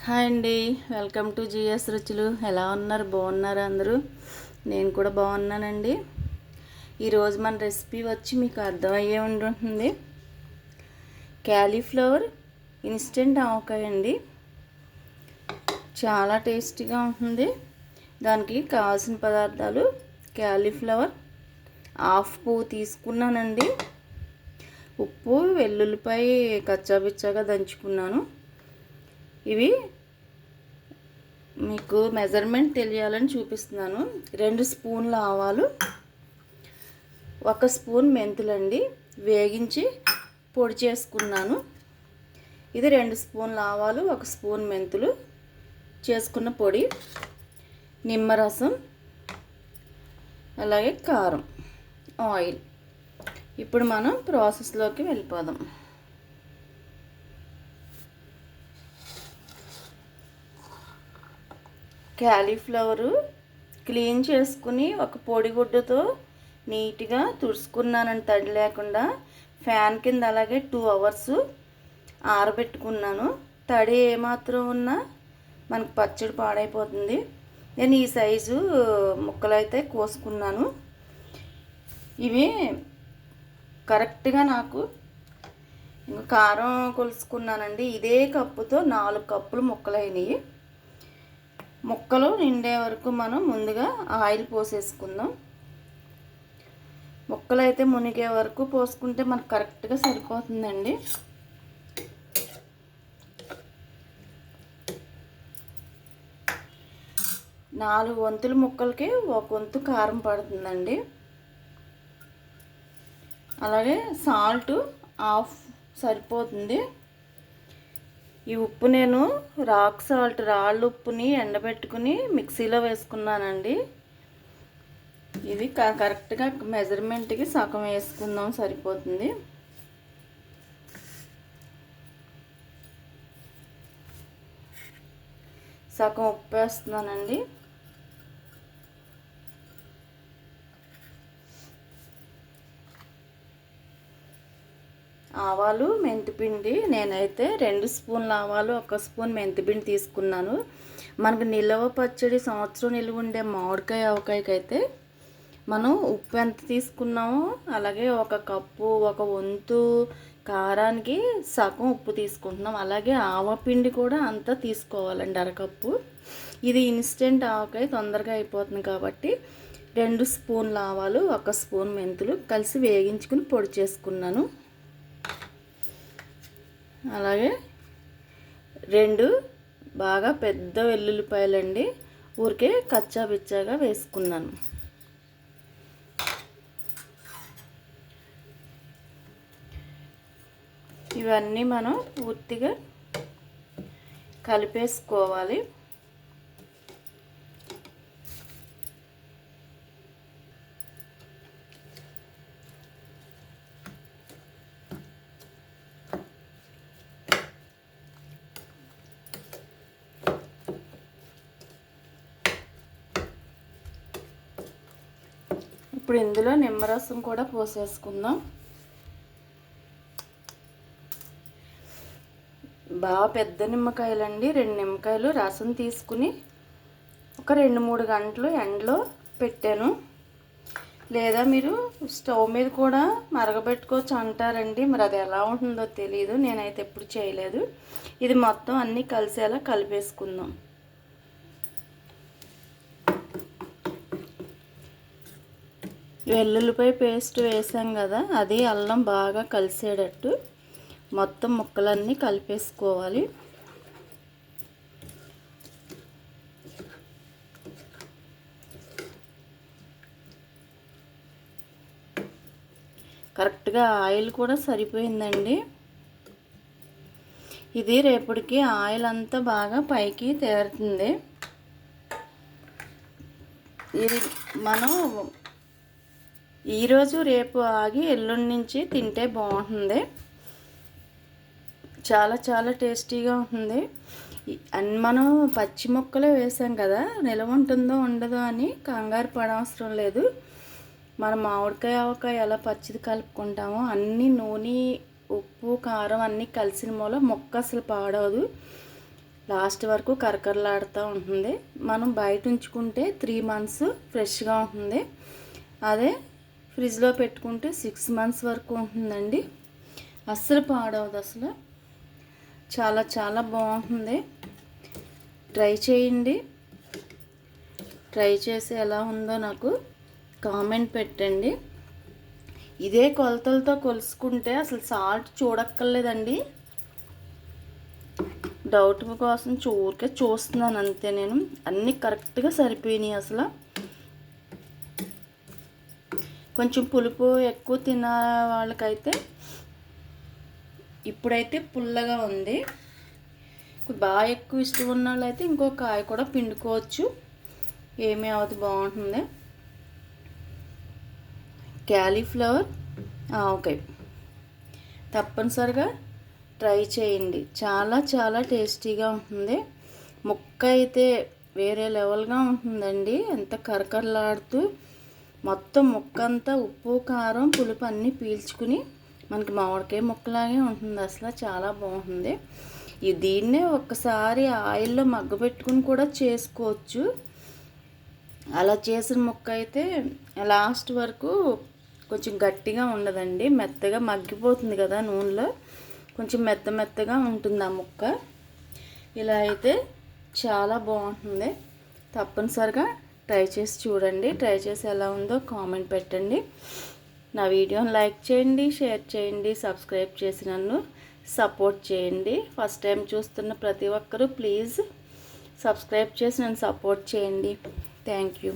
Hi అండి, welcome to GS రుచులు. ఎలా ఉన్నారు? బాగున్నారా అందరూ? నేను కూడా బాగున్నానండి. ఈరోజు మన రెసిపీ వచ్చి మీకు అర్థమయ్యే ఉంటుంది. క్యాలీఫ్లవర్ ఇన్స్టెంట్ ఆవకాయ అండి. చాలా టేస్టీగా ఉంటుంది. దానికి కావాల్సిన పదార్థాలు: క్యాలీఫ్లవర్ హాఫ్ పువ్వు తీసుకున్నానండి, ఉప్పు, వెల్లుల్లిపాయ కచ్చాపిచ్చాగా దంచుకున్నాను. ఇవి మీకు మెజర్మెంట్ తెలియాలని చూపిస్తున్నాను. 2 స్పూన్ల ఆవాలు, 1 స్పూన్ మెంతులండి, వేగించి పొడి చేసుకున్నాను. ఇది 2 స్పూన్ల ఆవాలు, 1 స్పూన్ మెంతులు చేసుకున్న పొడి, నిమ్మరసం, అలాగే కారం, ఆయిల్. ఇప్పుడు మనం ప్రాసెస్లోకి వెళ్ళిపోదాం. క్యాలీఫ్లవరు క్లీన్ చేసుకుని ఒక పొడిగుడ్డతో నీట్గా తుడుచుకున్నానండి, తడి లేకుండా. ఫ్యాన్ కింద అలాగే 2 అవర్స్ ఆరబెట్టుకున్నాను. తడి ఏమాత్రం ఉన్నా మనకు పచ్చడి పాడైపోతుంది. నేను ఈ సైజు ముక్కలైతే కోసుకున్నాను. ఇవి కరెక్ట్గా నాకు ఇంకా కారం కొలుసుకున్నానండి. ఇదే కప్పుతో 4 కప్పులు ముక్కలైనవి. ముక్కలు నిండే వరకు మనం ముందుగా ఆయిల్ పోసేసుకుందాం. ముక్కలు అయితే మునిగే వరకు పోసుకుంటే మనకు కరెక్ట్గా సరిపోతుందండి. 4 వంతుల ముక్కలకి 1 వంతు కారం పడుతుందండి. అలాగే సాల్ట్ హాఫ్ సరిపోతుంది. ఈ ఉప్పు నేను రాక్ సాల్ట్, రాళ్ళ ఉప్పుని ఎండబెట్టుకుని మిక్సీలో వేసుకున్నానండి. ఇది కరెక్ట్గా మెజర్మెంట్కి సగం వేసుకుందాం, సరిపోతుంది. సగం ఉప్పు వేస్తున్నానండి. ఆవాలు, మెంతిపిండి, నేనైతే 2 స్పూన్ల ఆవాలు, 1 స్పూన్ మెంతిపిండి తీసుకున్నాను. మనకు నిల్వ పచ్చడి సంవత్సరం నిల్వ ఉండే మామిడికాయ ఆవకాయకి అయితే మనం ఉప్పు ఎంత తీసుకున్నామో అలాగే 1 కప్పు, 1 వంతు కారానికి సగం ఉప్పు తీసుకుంటున్నాం. అలాగే ఆవపిండి కూడా అంతా తీసుకోవాలండి, అరకప్పు. ఇది ఇన్స్టెంట్ ఆవకాయ, తొందరగా అయిపోతుంది కాబట్టి 2 స్పూన్ల ఆవాలు, 1 స్పూన్ మెంతులు కలిసి వేగించుకుని పొడి చేసుకున్నాను. అలాగే 2 బాగా పెద్ద వెల్లుల్లిపాయలండి, ఊరికే కచ్చా పిచ్చాగా వేసుకున్నాను. ఇవన్నీ మనం పూర్తిగా కలిపేసుకోవాలి. ఇప్పుడు ఇందులో నిమ్మరసం కూడా పోసేసుకుందాం. బాగా పెద్ద నిమ్మకాయలండి, 2 నిమ్మకాయలు రసం తీసుకుని ఒక 2-3 గంటలు ఎండలో పెట్టాను. లేదా మీరు స్టవ్ మీద కూడా మరగబెట్టుకోవచ్చు అంటారండి. మరి అది ఎలా ఉంటుందో తెలియదు, నేనైతే ఎప్పుడు చేయలేదు. ఇది మొత్తం అన్నీ కలిసేలా కలిపేసుకుందాం. వెల్లుల్లిపాయ పేస్ట్ వేసాం కదా, అది అల్లం బాగా కలిసేటట్టు మొత్తం ముక్కలన్నీ కలిపేసుకోవాలి. కరెక్ట్గా ఆయిల్ కూడా సరిపోయిందండి. ఇది రేపటికి ఆయిల్ అంతా బాగా పైకి తేరుతుంది. ఇది మనం ఈరోజు రేపు ఆగి ఎల్లుండి నుంచి తింటే బాగుంటుంది. చాలా చాలా టేస్టీగా ఉంటుంది. మనం పచ్చి ముక్కలే వేసాం కదా, నిలవ ఉంటుందో ఉండదో అని కంగారు పడవసరం లేదు. మనం మామిడికాయ ఆవకాయ ఎలా పచ్చిది కలుపుకుంటామో అన్నీ నూనె, ఉప్పు, కారం అన్నీ కలిసిన మూల ముక్క అసలు పాడవదు. లాస్ట్ వరకు కరకరలాడుతూ ఉంటుంది. మనం బయట ఉంచుకుంటే 3 మంత్స్ ఫ్రెష్గా ఉంటుంది. అదే ఫ్రిడ్జ్లో పెట్టుకుంటే 6 మంత్స్ వరకు ఉంటుందండి. అస్సలు పాడవదు. అసలు చాలా చాలా బాగుంటుంది. ట్రై చేయండి. ట్రై చేసి ఎలా ఉందో నాకు కామెంట్ పెట్టండి. ఇదే కొలతలతో కొలుసుకుంటే అసలు సాల్ట్ చూడక్కర్లేదండి. డౌట్ కోసం ఊరికే చూస్తున్నాను అంతే. నేను అన్నీ కరెక్ట్గా సరిపోయినాయి. అసలు కొంచెం పులుపు ఎక్కువ తినే వాళ్ళకైతే ఇప్పుడైతే పుల్లగా ఉంది. బాగా ఎక్కువ ఇష్టం ఉన్న వాళ్ళైతే ఇంకో కాయ కూడా పిండుకోవచ్చు. ఏమీ అవదు, బాగుంటుంది. క్యాలీఫ్లవర్ ఆవకాయ తప్పనిసరిగా ట్రై చేయండి. చాలా చాలా టేస్టీగా ఉంటుంది. ముక్క అయితే వేరే లెవెల్గా ఉంటుందండి. ఎంత కరకరలాడుతూ మొత్తం ముక్క అంతా ఉప్పు కారం పులుపు అన్నీ పీల్చుకుని మనకి మామిడికాయ ముక్కలాగే ఉంటుంది. అసలు చాలా బాగుంటుంది. దీన్నే ఒక్కసారి ఆయిల్లో మగ్గబెట్టుకుని కూడా చేసుకోవచ్చు. అలా చేసిన ముక్క అయితే లాస్ట్ వరకు కొంచెం గట్టిగా ఉండదండి. మెత్తగా మగ్గిపోతుంది కదా నూనెలో, కొంచెం మెత్తగా ఉంటుంది ఆ ముక్క. ఇలా అయితే చాలా బాగుంటుంది. తప్పనిసరిగా ట్రై చేసి చూడండి. ట్రై చేసి ఎలా ఉందో కామెంట్ పెట్టండి. నా వీడియోని లైక్ చేయండి, షేర్ చేయండి, సబ్స్క్రైబ్ చేసి నన్ను సపోర్ట్ చేయండి. ఫస్ట్ టైం చూస్తున్న ప్రతి ఒక్కరూ ప్లీజ్ సబ్స్క్రైబ్ చేసి నన్ను సపోర్ట్ చేయండి. Thank you.